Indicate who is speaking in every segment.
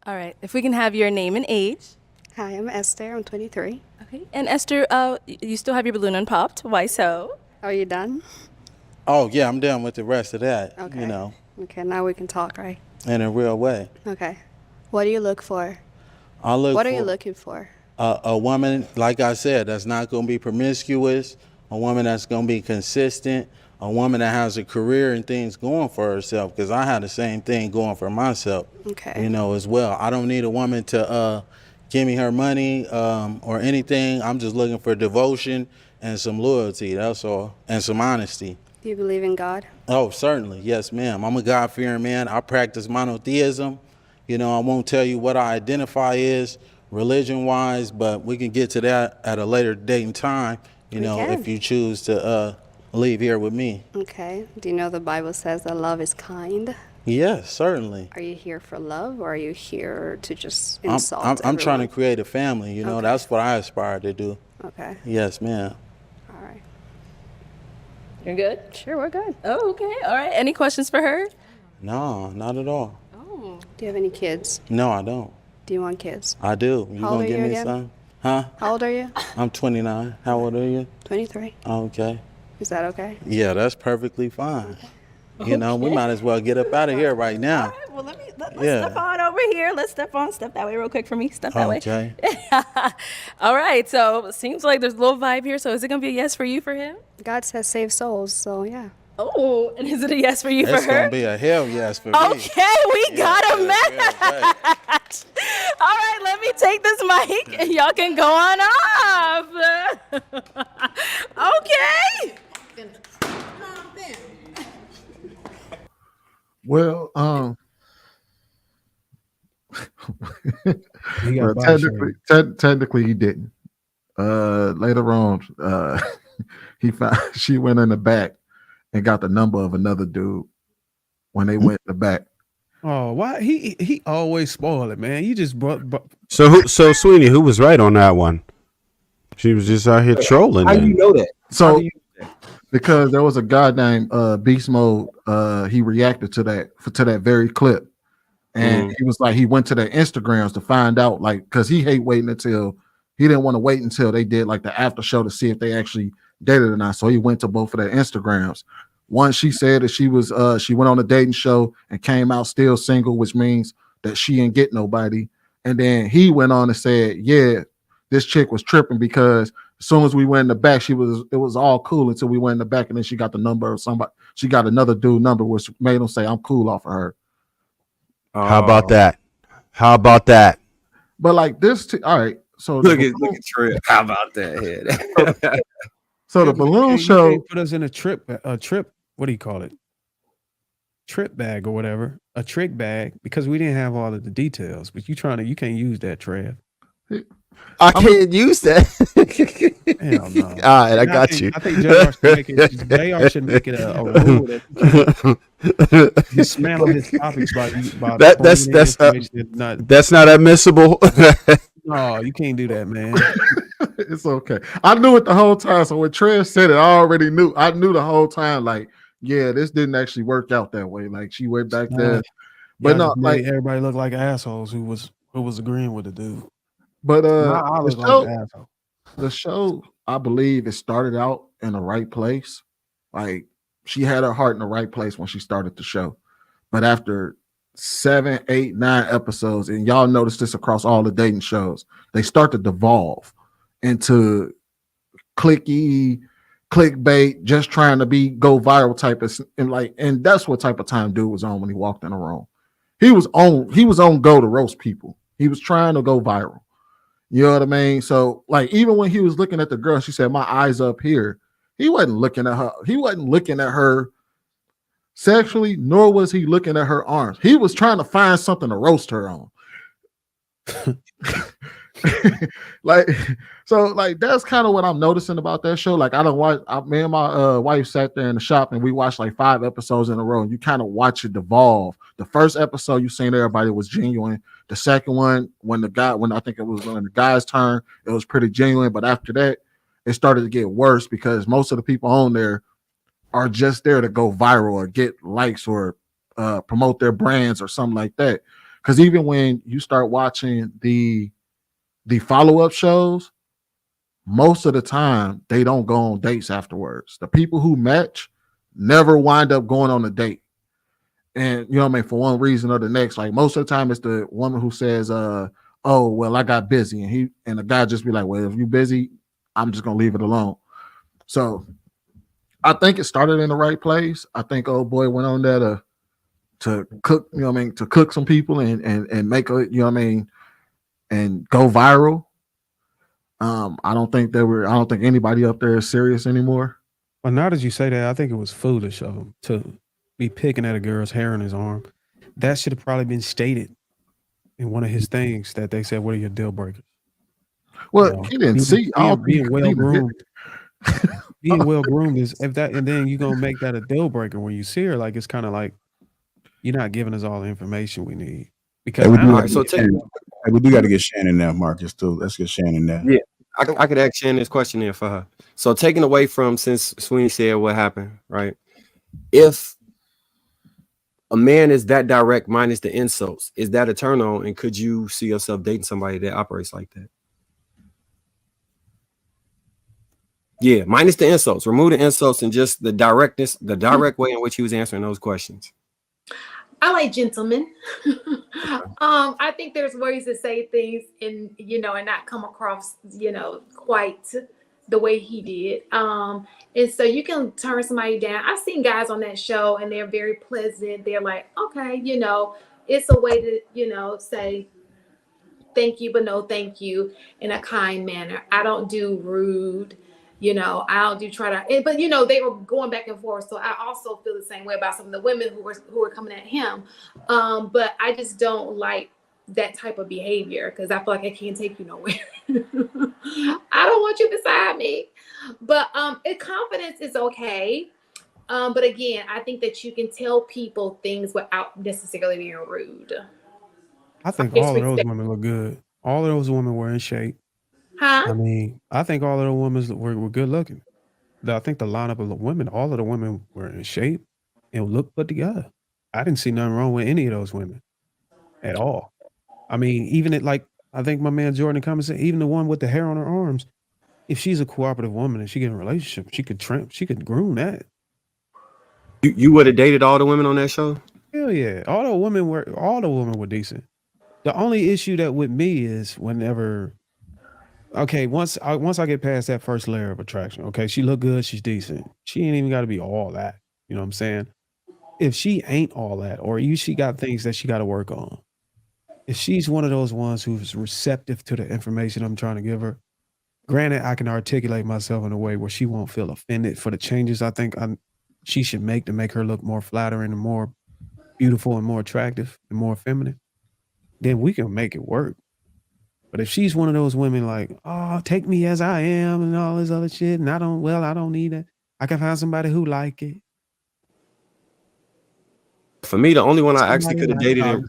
Speaker 1: All right. If we can have your name and age.
Speaker 2: Hi, I'm Esther. I'm 23.
Speaker 1: Okay. And Esther, you still have your balloon unpopped. Why so?
Speaker 2: Are you done?
Speaker 3: Oh yeah, I'm done with the rest of that.
Speaker 2: Okay. Okay, now we can talk, right?
Speaker 3: In a real way.
Speaker 2: Okay. What do you look for?
Speaker 3: I look
Speaker 2: What are you
Speaker 3: for
Speaker 2: looking for?
Speaker 3: a woman, like I said, that's not going to be promiscuous, a woman that's going to be consistent, a woman that has a career and things going for herself, because I had the same thing going for myself,
Speaker 2: Okay.
Speaker 3: as well. I don't need a woman to give me her money or anything. I'm just looking for devotion and some loyalty, that's all, and some honesty.
Speaker 2: Do you believe in God?
Speaker 3: Oh, certainly. Yes, ma'am. I'm a God-fearing man. I practice monotheism. I won't tell you what I identify as religion-wise, but we can get to that at a later date and time, if you choose to leave here with me.
Speaker 2: Okay. Do you know the Bible says that love is kind?
Speaker 3: Yes, certainly.
Speaker 2: Are you here for love, or are you here to just
Speaker 3: I'm,
Speaker 2: insult
Speaker 3: I'm trying to
Speaker 2: everyone?
Speaker 3: create a family,
Speaker 2: Okay.
Speaker 3: That's what I aspire to do.
Speaker 2: Okay.
Speaker 3: Yes, ma'am.
Speaker 2: All right.
Speaker 1: You're good?
Speaker 2: Sure, we're good.
Speaker 1: Oh, okay. All right. Any questions for her?
Speaker 3: No, not at all.
Speaker 1: Oh.
Speaker 2: Do you have any kids?
Speaker 3: No, I don't.
Speaker 2: Do you want kids?
Speaker 3: I do. You
Speaker 2: How old
Speaker 3: gonna
Speaker 2: are
Speaker 3: give
Speaker 2: you
Speaker 3: me
Speaker 2: again?
Speaker 3: some? Huh?
Speaker 2: How old are you?
Speaker 3: I'm 29. How old are you?
Speaker 2: 23.
Speaker 3: Okay.
Speaker 2: Is that okay?
Speaker 3: Yeah, that's perfectly fine. We might as well get up out of here right
Speaker 1: All
Speaker 3: now.
Speaker 1: right. Well, let's
Speaker 3: Yeah.
Speaker 1: step on over here. Let's step that way real quick for me. Step that way.
Speaker 3: Okay.
Speaker 1: All right. So it seems like there's a little vibe here. So is it gonna be a yes for you for him?
Speaker 2: God says save souls, so yeah.
Speaker 1: Oh, and is it a yes for you
Speaker 3: It's
Speaker 1: for her?
Speaker 3: gonna be a hell yes for me.
Speaker 1: Okay, we got a
Speaker 3: Yeah,
Speaker 1: match. All right, let me take this mic and y'all can go on off. Okay.
Speaker 4: Well,
Speaker 5: He got
Speaker 4: well,
Speaker 5: body shamed.
Speaker 4: technically he didn't. Later on, he found she went in the back and got the number of another dude when they went in the back.
Speaker 5: Oh, why he always spoil it, man. You just brought
Speaker 6: So Sweeney, who was right on that one? She was just out here trolling.
Speaker 7: How do you know that?
Speaker 4: So because there was a guy named Beast Mode, he reacted to that very clip, and he was like, he went to their Instagrams to find out, like, because he didn't want to wait until they did like the after show to see if they actually dated or not. So he went to both of their Instagrams. One, she said that she went on a dating show and came out still single, which means that she didn't get nobody. And then he went on and said, yeah, this chick was tripping because as soon as we went in the back, it was all cool until we went in the back, and then she got the number of somebody. She got another dude number, which made him say, I'm cool off of her.
Speaker 6: How about that? How about that?
Speaker 4: But like this, all right. So
Speaker 7: Look at Trip. How about that?
Speaker 4: So the balloon
Speaker 5: you
Speaker 4: show
Speaker 5: can't put us in a trip. What do you call it? Trip bag or whatever, a trick bag, because we didn't have all of the details. But you can't use that, Trev.
Speaker 6: I can't use that.
Speaker 5: Hell no.
Speaker 6: All right, I got you.
Speaker 5: I think JR should make it a rule that you can't dismantle his topics by
Speaker 6: that's not admissible.
Speaker 5: No, you can't do that, man.
Speaker 4: It's okay. I knew it the whole time. So when Trev said it, I already knew. I knew the whole time, like, yeah, this didn't actually work out that way. Like she went back there. But no, like
Speaker 5: everybody looked like assholes who was agreeing with the dude.
Speaker 4: But
Speaker 5: the
Speaker 4: show, I believe it started out in the right place. Like she had her heart in the right place when she started the show. But after 7, 8, 9 episodes, and y'all notice this across all the dating shows, they start to devolve into clickbait, just trying to go viral type of, and that's what type of time dude was on when he walked in the room. He was on go to roast people. He was trying to go viral. You know what I mean? So like even when he was looking at the girl, she said, my eyes up here. He wasn't looking at her. He wasn't looking at her sexually, nor was he looking at her arms. He was trying to find something to roast her on. Like, so like that's kind of what I'm noticing about that show. Like me and my wife sat there in the shop and we watched like 5 episodes in a row, and you kind of watch it devolve. The first episode you seen everybody was genuine. The second one, when I think it was when the guy's turn, it was pretty genuine. But after that, it started to get worse because most of the people on there are just there to go viral or get likes or promote their brands or something like that. Because even when you start watching the follow-up shows, most of the time they don't go on dates afterwards. The people who match never wind up going on a date. And you know what I mean, for one reason or the next. Like most of the time it's the woman who says, oh, well, I got busy. And the guy just be like, well, if you're busy, I'm just gonna leave it alone. So I think it started in the right place. I think old boy went on there to cook, you know what I mean, to cook some people and make a, you know what I mean, and go viral. I don't think anybody up there is serious anymore.
Speaker 5: Well, now that you say that, I think it was foolish of him to be picking at a girl's hair in his arm. That should have probably been stated in one of his things that they said, what are your deal breakers?
Speaker 4: Well,
Speaker 5: You know,
Speaker 4: he didn't see
Speaker 5: being well groomed. Being well groomed is if that, and then you're gonna make that a deal breaker when you see her. Like it's kind of like you're not giving us all the information we need. Because
Speaker 6: we do got to get Shannon now, Marcus, too. Let's get Shannon now.
Speaker 7: Yeah, I could ask Shannon this question there for her. So taking away from, since Sweeney said what happened, right? If a man is that direct minus the insults, is that a turn on? And could you see yourself dating somebody that operates like that? Yeah, minus the insults, remove the insults and just the directness, the direct way in which he was answering those questions.
Speaker 8: I like gentlemen. I think there's ways to say things and not come across, quite the way he did. And so you can turn somebody down. I've seen guys on that show and they're very pleasant. They're like, okay, it's a way to, say thank you, but no thank you in a kind manner. I don't do rude. I don't do but they were going back and forth. So I also feel the same way about some of the women who were coming at him. But I just don't like that type of behavior because I feel like I can't take you nowhere. I don't want you beside me. But confidence is okay. But again, I think that you can tell people things without necessarily being rude.
Speaker 5: I think all of those women look good. All of those women were in shape.
Speaker 8: Huh?
Speaker 5: I mean, I think all of the women were good looking. I think the lineup of the women, all of the women were in shape and looked put together. I didn't see nothing wrong with any of those women at all. I mean, even I think my man Jordan comments said, even the one with the hair on her arms, if she's a cooperative woman and she get in a relationship, she could groom that.
Speaker 7: You would have dated all the women on that show?
Speaker 5: Hell yeah. All the women were decent. The only issue that with me is whenever once I get past that first layer of attraction, okay, she look good, she's decent. She ain't even got to be all that. You know what I'm saying? If she ain't all that, or she got things that she got to work on. If she's one of those ones who's receptive to the information I'm trying to give her, granted, I can articulate myself in a way where she won't feel offended for the changes I think she should make to make her look more flattering and more beautiful and more attractive and more feminine, then we can make it work. But if she's one of those women like, oh, take me as I am and all this other shit, and I don't need it. I can find somebody who like it.
Speaker 7: For me, the only one I actually could have dated.
Speaker 5: I'm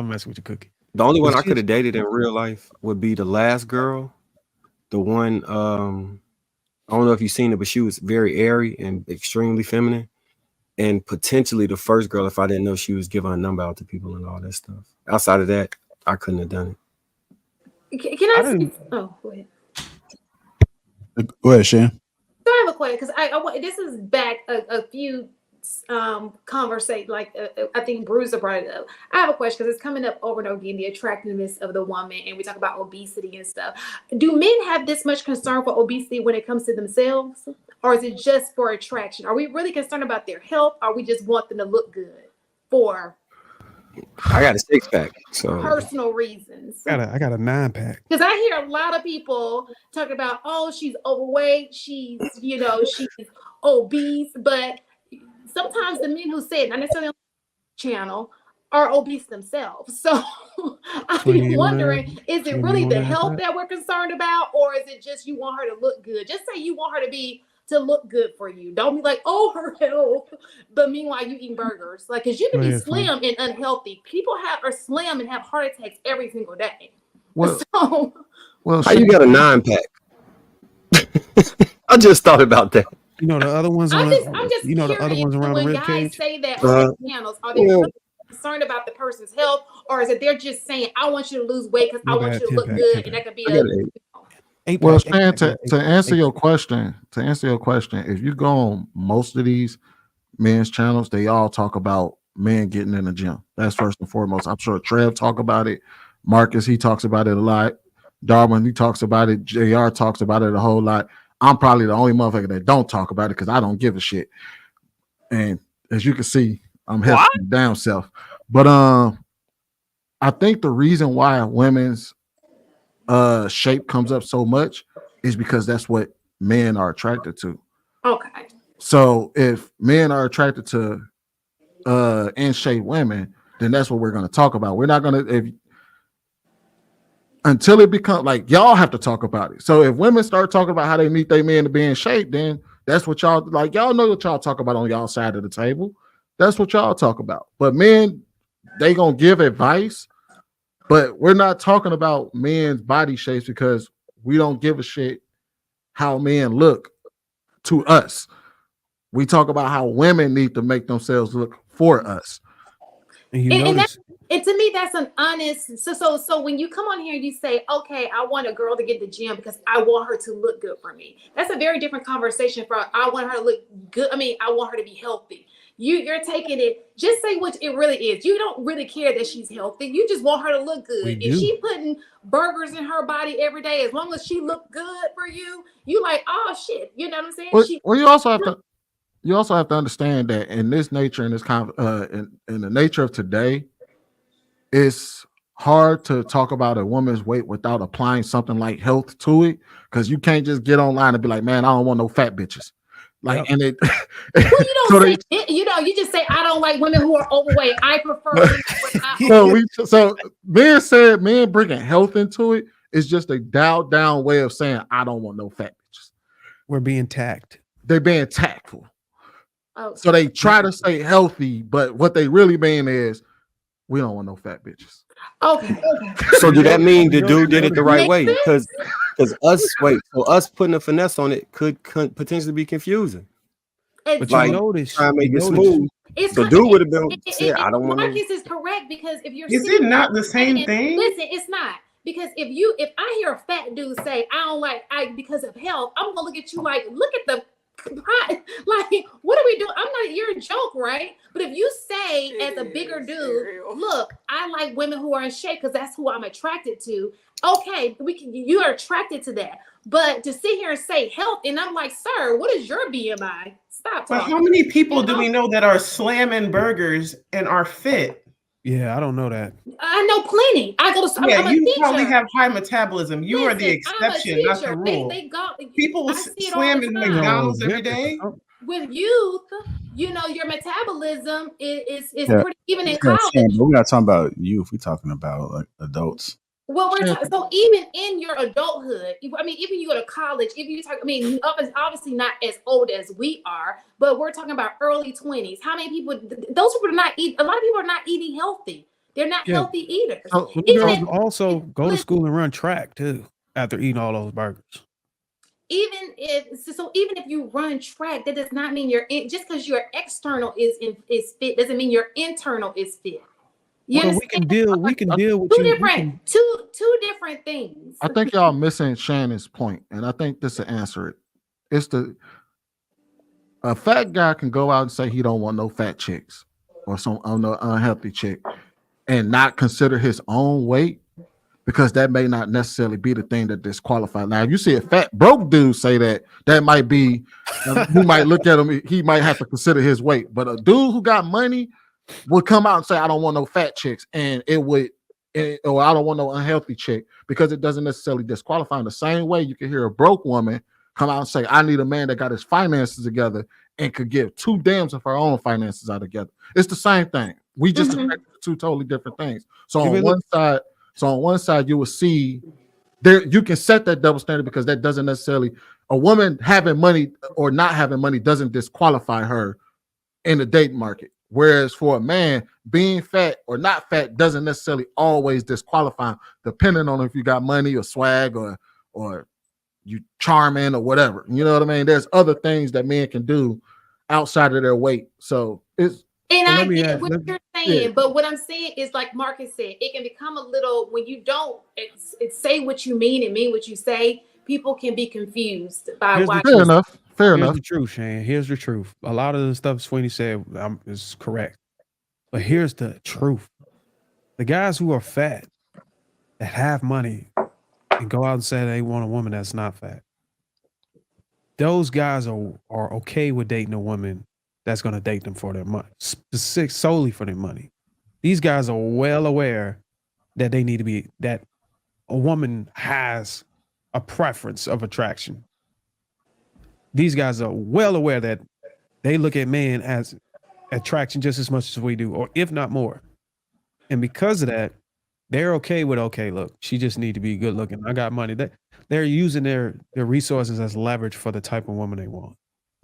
Speaker 5: messing with you, Cookie.
Speaker 7: The only one I could have dated in real life would be the last girl. The one, I don't know if you've seen it, but she was very airy and extremely feminine. And potentially the first girl, if I didn't know she was giving her number out to people and all that stuff. Outside of that, I couldn't have done it.
Speaker 8: Can I see? Oh, go ahead.
Speaker 6: Go ahead, Shan.
Speaker 8: So I have a question because this is back a few conversation. I think Bruiser brought it up. I have a question because it's coming up over and over again, the attractiveness of the woman, and we talk about obesity and stuff. Do men have this much concern for obesity when it comes to themselves, or is it just for attraction? Are we really concerned about their health, or we just want them to look good for?
Speaker 7: I got a 6-pack, so
Speaker 8: personal reasons.
Speaker 5: I got a 9-pack.
Speaker 8: Because I hear a lot of people talking about, oh, she's overweight, she's obese, but sometimes the men who say it, not necessarily on the channel, are obese themselves. So I'm wondering, is it really the health that we're concerned about, or is it just you want her to look good? Just say you want her to look good for you. Don't be like, oh, her health, but meanwhile you eating burgers. Like, because you can be slim and unhealthy. People are slim and have heart attacks every single day.
Speaker 4: Well,
Speaker 7: how you got a 9-pack? I just thought about that.
Speaker 5: You know the other ones.
Speaker 8: I'm just
Speaker 5: the other ones around the rib cage.
Speaker 8: When guys say that on channels, are they really concerned about the person's health, or is it they're just saying, I want you to lose weight because I
Speaker 5: My
Speaker 8: want
Speaker 5: bad,
Speaker 8: you to
Speaker 5: 10
Speaker 8: look
Speaker 5: pack,
Speaker 8: good,
Speaker 5: 10
Speaker 8: and that
Speaker 5: pack.
Speaker 8: could be
Speaker 7: I
Speaker 8: a.
Speaker 7: got an
Speaker 5: Eight
Speaker 4: Well,
Speaker 5: pack,
Speaker 4: Shan,
Speaker 5: eight pack,
Speaker 4: to answer
Speaker 5: eight
Speaker 4: your
Speaker 5: pack.
Speaker 4: question, if you go on most of these men's channels, they all talk about men getting in the gym. That's first and foremost. I'm sure Trev talk about it. Marcus, he talks about it a lot. Darwin, he talks about it. JR talks about it a whole lot. I'm probably the only motherfucker that don't talk about it because I don't give a shit. And as you can see, I'm healthy down self. But I think the reason why women's shape comes up so much is because that's what men are attracted to.
Speaker 8: Okay.
Speaker 4: So if men are attracted to in shape women, then that's what we're going to talk about. We're not going to until it becomes like y'all have to talk about it. So if women start talking about how they need their men to be in shape, then that's what y'all like. Y'all know what y'all talk about on y'all side of the table. That's what y'all talk about. But men, they gonna give advice, but we're not talking about men's body shapes because we don't give a shit how men look to us. We talk about how women need to make themselves look for us.
Speaker 5: And you
Speaker 8: And
Speaker 5: notice,
Speaker 8: and to me, that's an honest. So when you come on here and you say, okay, I want a girl to get the gym because I want her to look good for me. That's a very different conversation from I want her to look good. I mean, I want her to be healthy. You're taking it, just say what it really is. You don't really care that she's healthy. You just want her to look good.
Speaker 5: We
Speaker 8: If
Speaker 5: do.
Speaker 8: she putting burgers in her body every day, as long as she look good for you, you like, oh shit. You know what I'm saying?
Speaker 4: Well, you also have to understand that in this nature, in this in the nature of today, it's hard to talk about a woman's weight without applying something like health to it, because you can't just get online and be like, man, I don't want no fat bitches. Like, and it
Speaker 8: well, you don't say it, you just say I don't like women who are overweight. I prefer women without.
Speaker 4: so men bringing health into it is just a dialed down way of saying I don't want no fat bitches.
Speaker 5: we're being tact.
Speaker 4: They're being tactful.
Speaker 8: Oh.
Speaker 4: So they try to stay healthy, but what they really mean is we don't want no fat bitches.
Speaker 8: Okay.
Speaker 7: So do that mean the
Speaker 5: You
Speaker 7: dude did it the right
Speaker 8: Makes
Speaker 7: way?
Speaker 8: sense.
Speaker 7: Because us putting a finesse on it could potentially be confusing.
Speaker 5: But
Speaker 7: Like,
Speaker 5: you notice,
Speaker 7: try and make
Speaker 5: you
Speaker 7: it
Speaker 5: notice-
Speaker 7: smooth. The dude would have been said, I don't want to.
Speaker 8: Marcus is correct, because if you're
Speaker 9: Is it not the same thing?
Speaker 8: Listen, it's not. Because if I hear a fat dude say I don't like because of health, I'm gonna look at you like, look at the like, what are we doing? You're a joke, right? But if you say as a bigger dude, look, I like women who are in shape because that's who I'm attracted to. Okay, you are attracted to that. But to sit here and say health, and I'm like, sir, what is your BMI? Stop
Speaker 9: But
Speaker 8: talking.
Speaker 9: how many people do we know that are slamming burgers and are fit?
Speaker 5: Yeah, I don't know that.
Speaker 8: I know plenty. I go to.
Speaker 9: Yeah,
Speaker 8: I'm a
Speaker 9: you
Speaker 8: teacher.
Speaker 9: probably have high metabolism. You are the
Speaker 8: Listen, I'm a
Speaker 9: exception, not the
Speaker 8: teacher.
Speaker 9: rule.
Speaker 8: They go.
Speaker 9: People
Speaker 8: I see it all
Speaker 9: slamming
Speaker 8: the time.
Speaker 9: McDonald's every day.
Speaker 8: With youth, your metabolism is
Speaker 10: Yeah.
Speaker 8: pretty even in
Speaker 10: Yeah,
Speaker 8: college.
Speaker 10: Shan, but we're not talking about youth. We're talking about like adults.
Speaker 8: Well, so even in your adulthood, even you go to college, if you talk, obviously not as old as we are, but we're talking about early 20s. How many people? Those people are not eating. A lot of people are not eating healthy. They're not healthy eaters.
Speaker 5: Well, girls also go to school and run track too after eating all those burgers.
Speaker 8: Even if you run track, that does not mean just because your external is fit doesn't mean your internal is fit.
Speaker 5: Well, we can deal with
Speaker 8: two different things.
Speaker 4: I think y'all missing Shannon's point, and I think this will answer it. It's a fat guy can go out and say he don't want no fat chicks or some unhealthy chick, and not consider his own weight, because that may not necessarily be the thing that disqualifies. Now, if you see a fat broke dude say that might be, you might look at him, he might have to consider his weight. But a dude who got money would come out and say, I don't want no fat chicks, and or I don't want no unhealthy chick, because it doesn't necessarily disqualify. In the same way, you can hear a broke woman come out and say, I need a man that got his finances together and could give two damns if her own finances are together. It's the same thing. We just expect two totally different things. So on one side, you will see there you can set that double standard, because that doesn't necessarily, a woman having money or not having money doesn't disqualify her in the date market. Whereas for a man, being fat or not fat doesn't necessarily always disqualify him, depending on if you got money or swag or you charming or whatever. You know what I mean? There's other things that men can do outside of their weight. So it's.
Speaker 8: And I get what you're saying. saying. But what I'm saying is, like Marcus said, it can become a little, when you don't say what you mean and mean what you say, people can be confused by why.
Speaker 4: Fair enough. Fair
Speaker 5: Here's
Speaker 4: enough.
Speaker 5: the truth, Shane. Here's the truth. A lot of the stuff Sweeney said is correct. But here's the truth. The guys who are fat, that have money, and go out and say they want a woman that's not fat, those guys are okay with dating a woman that's going to date them for their money, solely for their money. These guys are well aware that they need to be, that a woman has a preference of attraction. These guys are well aware that they look at men as attraction just as much as we do, or if not more. And because of that, they're okay with, okay, look, she just need to be good looking. I got money. They're using their resources as leverage for the type of woman they want.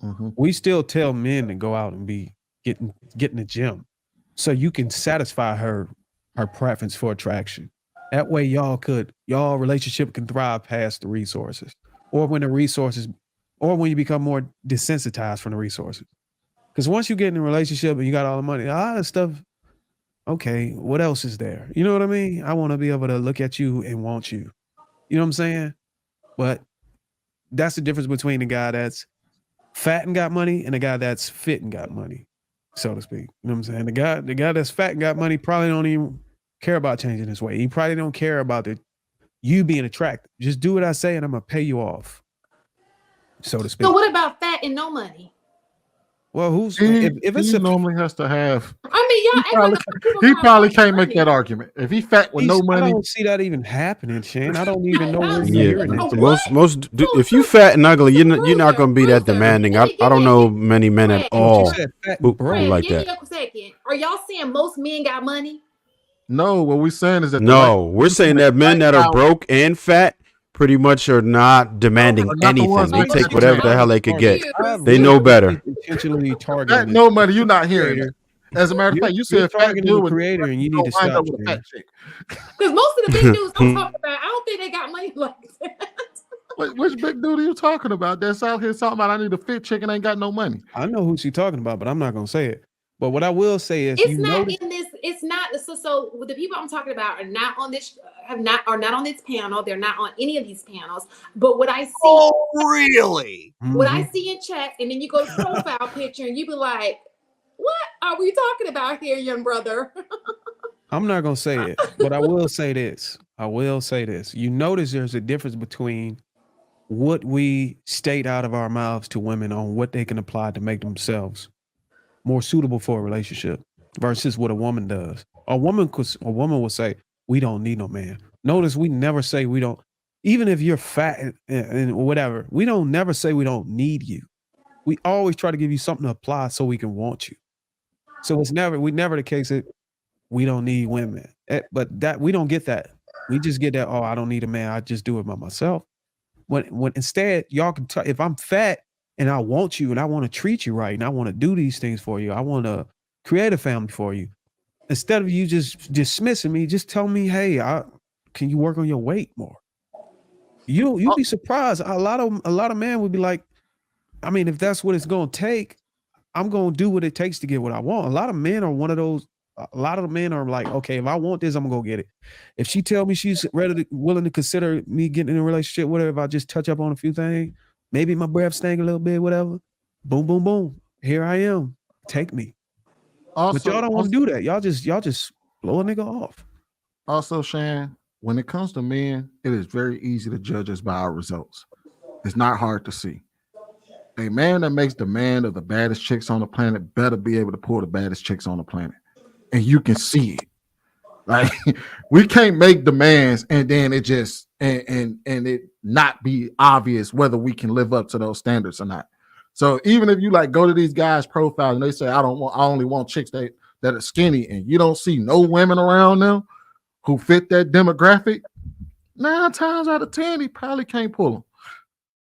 Speaker 4: Mm-hmm.
Speaker 5: We still tell men to go out and get in the gym so you can satisfy her preference for attraction. That way y'all relationship can thrive past the resources, or when you become more desensitized from the resources. Because once you get in a relationship and you got all the money, a lot of stuff, okay, what else is there? You know what I mean? I want to be able to look at you and want you. You know what I'm saying? But that's the difference between the guy that's fat and got money and the guy that's fit and got money, so to speak. You know what I'm saying? The guy that's fat and got money probably don't even care about changing his weight. He probably don't care about you being attractive. Just do what I say and I'm going to pay you off, so to speak.
Speaker 8: So what about fat and no money?
Speaker 5: Well, if it's
Speaker 4: normally has to have.
Speaker 8: I mean,
Speaker 4: he probably can't make that argument. If he fat with no money,
Speaker 5: I don't see that even happening, Shane. I don't even know where
Speaker 6: Yeah,
Speaker 5: you're hearing it.
Speaker 6: most if you fat and ugly, you're not gonna be that demanding. I don't know many men at all who like
Speaker 8: give
Speaker 6: that.
Speaker 8: me a second. Are y'all saying most men got money?
Speaker 4: No, what we're saying is that
Speaker 6: we're saying that men that are broke and fat pretty much are not demanding anything. They take whatever the hell they could get. They know better.
Speaker 5: Intentionally targeting
Speaker 4: no money. You're not hearing it. As a matter of fact, you said
Speaker 5: targeting the creator, and you need to stop.
Speaker 8: Because most of the big dudes I'm talking about, I don't think they got money like that.
Speaker 4: Which big dude are you talking about? That's out here talking about I need a fit chick and ain't got no money.
Speaker 5: I know who she's talking about, but I'm not gonna say it. But what I will say is,
Speaker 8: it's not in this. It's not. So the people I'm talking about are not on this. Are not on this panel. They're not on any of these panels. But what I see.
Speaker 11: Oh, really?
Speaker 8: What I see in chat, and then you go to profile picture, and you be like, "What are we talking about here, young brother?"
Speaker 5: I'm not gonna say it, but I will say this. You notice there's a difference between what we state out of our mouths to women on what they can apply to make themselves more suitable for a relationship versus what a woman does. A woman will say, we don't need no man. Notice we never say we don't, even if you're fat and whatever, we don't never say we don't need you. We always try to give you something to apply so we can want you. So it's never the case that we don't need women. But that we don't get that. We just get that, I don't need a man. I just do it by myself. When instead y'all can if I'm fat and I want you and I want to treat you right and I want to do these things for you, I want to create a family for you. Instead of you just dismissing me, just tell me, hey, can you work on your weight more? You'd be surprised. A lot of men would be like, I mean, if that's what it's going to take, I'm going to do what it takes to get what I want. A lot of men are one of those. A lot of the men are like, okay, if I want this, I'm gonna go get it. If she tell me she's willing to consider me getting in a relationship, whatever, if I just touch up on a few things, maybe my breath stank a little bit, whatever. Boom, boom, boom. Here I am. Take me. But y'all don't want to do that. Y'all just blow a nigga off.
Speaker 4: Also, Shan, when it comes to men, it is very easy to judge us by our results. It's not hard to see. A man that makes demand of the baddest chicks on the planet better be able to pull the baddest chicks on the planet. And you can see it. Like, we can't make demands and then it just and it not be obvious whether we can live up to those standards or not. So even if you like go to these guys' profiles and they say I only want chicks that are skinny, and you don't see no women around them who fit that demographic, 9 times out of 10 he probably can't pull them.